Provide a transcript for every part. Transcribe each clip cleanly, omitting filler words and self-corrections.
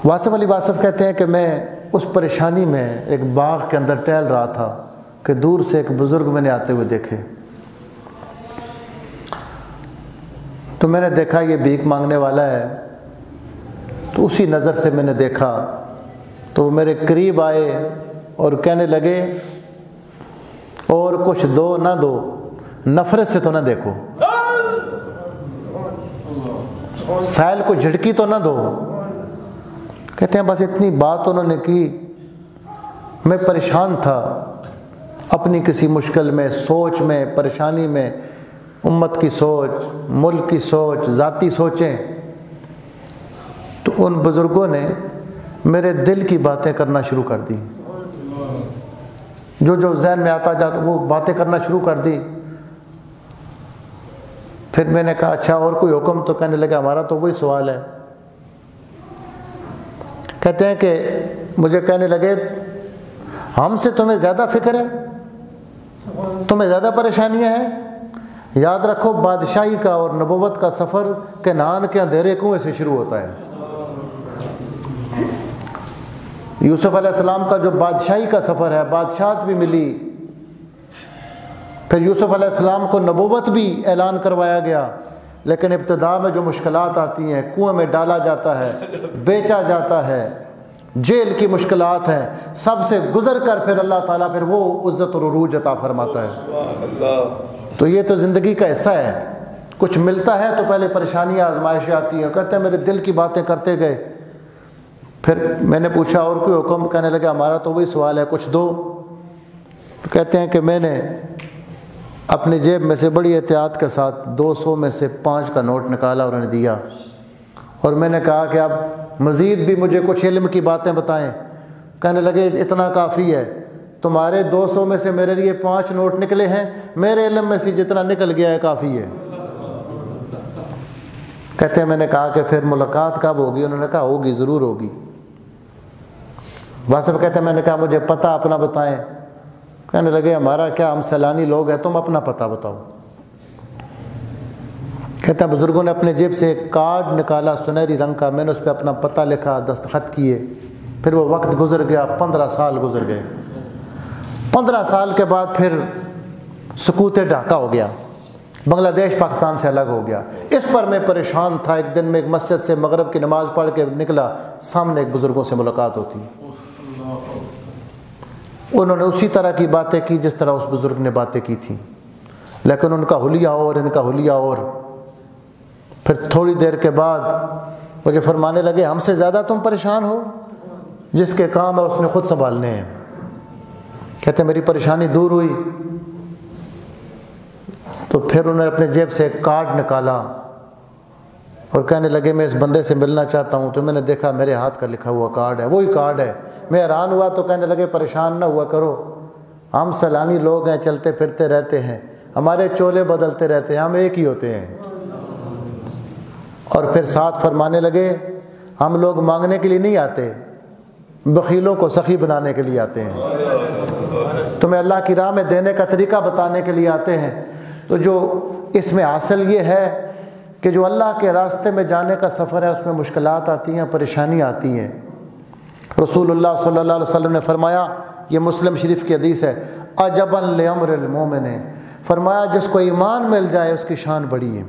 واصف علی واصف کہتے ہیں کہ میں اس پریشانی میں ایک باغ کے اندر ٹہل رہا تھا کہ دور سے ایک بزرگ میں نے آتے ہوئے دیکھے، تو میں نے دیکھا یہ بھیک مانگنے والا ہے، تو اسی نظر سے میں نے دیکھا تو وہ میرے قریب آئے اور کہنے لگے اور کچھ دو نہ دو، نفرت سے تو نہ دیکھو، سائل کو جھٹکی تو نہ دو۔ کہتے ہیں بس اتنی بات انہوں نے کی، میں پریشان تھا اپنی کسی مشکل میں، سوچ میں، پریشانی میں، امت کی سوچ، ملک کی سوچ، ذاتی سوچیں، تو ان بزرگوں نے میرے دل کی باتیں کرنا شروع کر دی، جو ذہن میں آتا جاتا وہ باتیں کرنا شروع کر دی۔ پھر میں نے کہا اچھا اور کوئی حکم؟ تو کہنے لگا ہمارا تو وہی سوال ہے۔ کہتے ہیں کہ مجھے کہنے لگے ہم سے تمہیں زیادہ فکر ہے، تمہیں زیادہ پریشانیاں ہیں؟ یاد رکھو بادشاہی کا اور نبوت کا سفر کنعان کے اندھیرے کنویں سے شروع ہوتا ہے۔ یوسف علیہ السلام کا جو بادشاہی کا سفر ہے، بادشاہت بھی ملی، پھر یوسف علیہ السلام کو نبوت بھی اعلان کروایا گیا، لیکن ابتدا میں جو مشکلات آتی ہیں، کنویں میں ڈالا جاتا ہے، بیچا جاتا ہے، جیل کی مشکلات ہیں، سب سے گزر کر پھر اللہ تعالیٰ پھر وہ عزت اور عروج عطا فرماتا ہے۔ تو یہ تو زندگی کا حصہ ہے، کچھ ملتا ہے تو پہلے پریشانیاں آزمائشیں آتی ہیں۔ کہتے ہیں میرے دل کی باتیں کرتے گئے، پھر میں نے پوچھا اور کوئی حکم؟ کہنے لگا ہمارا تو وہی سوال ہے، کچھ دو۔ تو کہتے ہیں کہ میں نے اپنی جیب میں سے بڑی احتیاط کے ساتھ 200 میں سے 5 کا نوٹ نکالا اور انہیں دیا، اور میں نے کہا کہ اب مزید بھی مجھے کچھ علم کی باتیں بتائیں۔ کہنے لگے اتنا کافی ہے، تمہارے 200 میں سے میرے لیے 5 نوٹ نکلے ہیں، میرے علم میں سے جتنا نکل گیا ہے کافی ہے۔ کہتے ہیں میں نے کہا کہ پھر ملاقات کب ہوگی؟ انہوں نے کہا ہوگی، ضرور ہوگی۔ واصف کہتے ہیں میں نے کہا مجھے پتہ اپنا بتائیں۔ کہنے لگے ہمارا کیا، ہم سیلانی لوگ ہیں، تم اپنا پتہ بتاؤ۔ کہتا ہے بزرگوں نے اپنے جیب سے ایک کارڈ نکالا سنہری رنگ کا، میں نے اس پہ اپنا پتہ لکھا، دستخط کیے۔ پھر وہ وقت گزر گیا، 15 سال گزر گئے۔ 15 سال کے بعد پھر سکوت ڈھاکہ ہو گیا، بنگلہ دیش پاکستان سے الگ ہو گیا۔ اس پر میں پریشان تھا۔ ایک دن میں ایک مسجد سے مغرب کی نماز پڑھ کے نکلا، سامنے ایک بزرگوں سے ملاقات ہوتی، انہوں نے اسی طرح کی باتیں کی جس طرح اس بزرگ نے باتیں کی تھیں، لیکن ان کا حلیہ اور ان کا حلیہ اور۔ پھر تھوڑی دیر کے بعد مجھے فرمانے لگے ہم سے زیادہ تم پریشان ہو، جس کے کام ہے اس نے خود سنبھالنے ہیں۔ کہتے میری پریشانی دور ہوئی تو پھر انہوں نے اپنے جیب سے ایک کارڈ نکالا اور کہنے لگے میں اس بندے سے ملنا چاہتا ہوں۔ تو میں نے دیکھا میرے ہاتھ کا لکھا ہوا کارڈ ہے، وہی کارڈ ہے۔ میں حیران ہوا تو کہنے لگے پریشان نہ ہوا کرو، ہم سیلانی لوگ ہیں، چلتے پھرتے رہتے ہیں، ہمارے چولے بدلتے رہتے ہیں، ہم ایک ہی ہوتے ہیں۔ اور پھر ساتھ فرمانے لگے ہم لوگ مانگنے کے لیے نہیں آتے، بخیلوں کو سخی بنانے کے لیے آتے ہیں، تمہیں اللہ کی راہ میں دینے کا طریقہ بتانے کے لیے آتے ہیں۔ تو جو اس میں حاصل یہ ہے کہ جو اللہ کے راستے میں جانے کا سفر ہے اس میں مشکلات آتی ہیں، پریشانیاں آتی ہیں۔ رسول اللہ صلی اللہ علیہ وسلم نے فرمایا، یہ مسلم شریف کی حدیث ہے، عجبا لامر المومن، فرمایا جس کو ایمان مل جائے اس کی شان بڑی ہے۔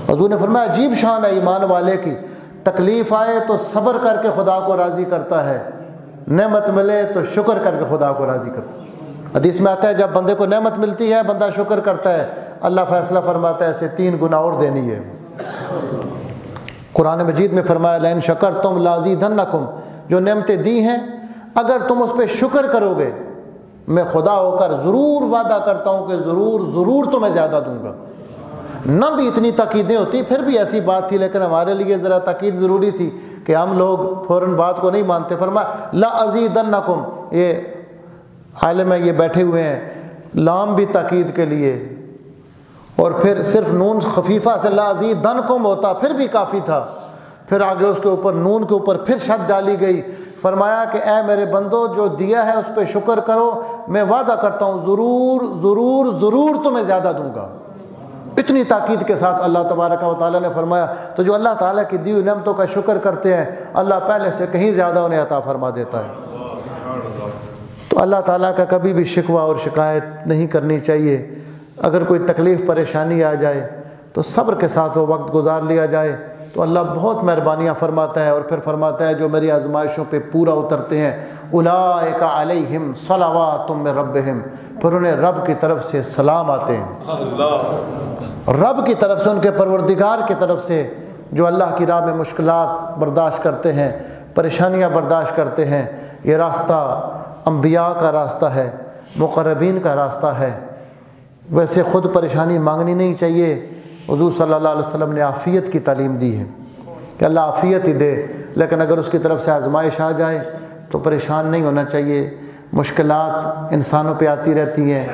حضور نے فرمایا عجیب شان ہے ایمان والے کی، تکلیف آئے تو صبر کر کے خدا کو راضی کرتا ہے، نعمت ملے تو شکر کر کے خدا کو راضی کرتا ہے۔ حدیث میں آتا ہے جب بندے کو نعمت ملتی ہے بندہ شکر کرتا ہے، اللہ فیصلہ فرماتا ہے اسے 3 گنا اور دینی ہے۔ قرآن مجید میں فرمایا لئن شکرتم لازیدنکم، جو نعمتیں دی ہیں اگر تم اس پہ شکر کرو گے میں خدا ہو کر ضرور وعدہ کرتا ہوں کہ ضرور تمہیں زیادہ دوں گا۔ نہ بھی اتنی تاکیدیں ہوتی، پھر بھی ایسی بات تھی، لیکن ہمارے لیے ذرا تاکید ضروری تھی کہ ہم لوگ فوراً بات کو نہیں مانتے۔ فرمایا لا ازیدنکم، یہ عالم ہے یہ بیٹھے ہوئے ہیں، لام بھی تاکید کے لیے، اور پھر صرف نون خفیفہ سے لا ازیدنکم ہوتا پھر بھی کافی تھا، پھر آگے اس کے اوپر نون کے اوپر پھر شد ڈالی گئی۔ فرمایا کہ اے میرے بندو جو دیا ہے اس پہ شکر کرو، میں وعدہ کرتا ہوں ضرور تمہیں زیادہ دوں گا۔ اتنی تاکید کے ساتھ اللہ تبارک و تعالیٰ نے فرمایا، تو جو اللہ تعالیٰ کی دی ہوئی نعمتوں کا شکر کرتے ہیں اللہ پہلے سے کہیں زیادہ انہیں عطا فرما دیتا ہے۔ تو اللہ تعالیٰ کا کبھی بھی شکوہ اور شکایت نہیں کرنی چاہیے۔ اگر کوئی تکلیف پریشانی آ جائے تو صبر کے ساتھ وہ وقت گزار لیا جائے تو اللہ بہت مہربانیاں فرماتا ہے، اور پھر فرماتا ہے جو میری آزمائشوں پہ پورا اترتے ہیں اولئک علیہم صلوات من ربہم، پھر انہیں رب کی طرف سے سلام آتے ہیں، رب کی طرف سے، ان کے پروردگار کی طرف سے، جو اللہ کی راہ میں مشکلات برداشت کرتے ہیں، پریشانیاں برداشت کرتے ہیں۔ یہ راستہ انبیاء کا راستہ ہے، مقربین کا راستہ ہے۔ ویسے خود پریشانی مانگنی نہیں چاہیے، حضور صلی اللہ علیہ وسلم نے عافیت کی تعلیم دی ہے کہ اللہ عافیت ہی دے، لیکن اگر اس کی طرف سے آزمائش آ جائے تو پریشان نہیں ہونا چاہیے۔ مشکلات انسانوں پہ آتی رہتی ہیں،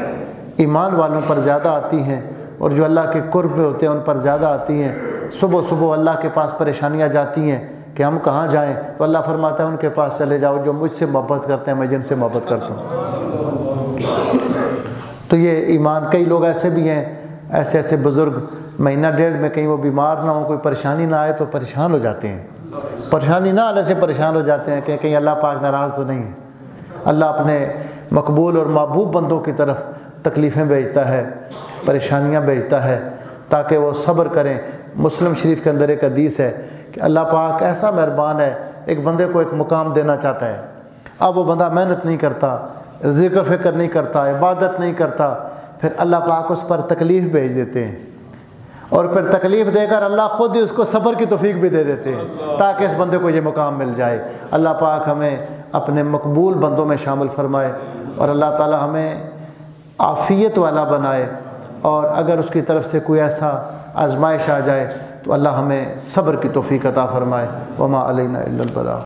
ایمان والوں پر زیادہ آتی ہیں، اور جو اللہ کے قرب میں ہوتے ہیں ان پر زیادہ آتی ہیں۔ صبح صبح اللہ کے پاس پریشانیاں جاتی ہیں کہ ہم کہاں جائیں، تو اللہ فرماتا ہے ان کے پاس چلے جاؤ جو مجھ سے محبت کرتے ہیں، میں جن سے محبت کرتا ہوں۔ تو یہ ایمان، کئی لوگ ایسے بھی ہیں، ایسے بزرگ مہینہ ڈیڑھ میں کہیں وہ بیمار نہ ہو، کوئی پریشانی نہ آئے تو پریشان ہو جاتے ہیں، پریشانی نہ آنے سے پریشان ہو جاتے ہیں کہ کہیں اللہ پاک ناراض تو نہیں ہے۔ اللہ اپنے مقبول اور محبوب بندوں کی طرف تکلیفیں بھیجتا ہے، پریشانیاں بھیجتا ہے تاکہ وہ صبر کریں۔ مسلم شریف کے اندر ایک حدیث ہے کہ اللہ پاک ایسا مہربان ہے، ایک بندے کو ایک مقام دینا چاہتا ہے، اب وہ بندہ محنت نہیں کرتا، ذکر فکر نہیں کرتا، عبادت نہیں کرتا، پھر اللہ پاک اس پر تکلیف بھیج دیتے ہیں، اور پھر تکلیف دے کر اللہ خود ہی اس کو صبر کی توفیق بھی دے دیتے ہیں تاکہ اس بندے کو یہ مقام مل جائے۔ اللہ پاک ہمیں اپنے مقبول بندوں میں شامل فرمائے، اور اللہ تعالی ہمیں عافیت والا بنائے، اور اگر اس کی طرف سے کوئی ایسا آزمائش آ جائے تو اللہ ہمیں صبر کی توفیق عطا فرمائے۔ وما علینا الا البلاغ۔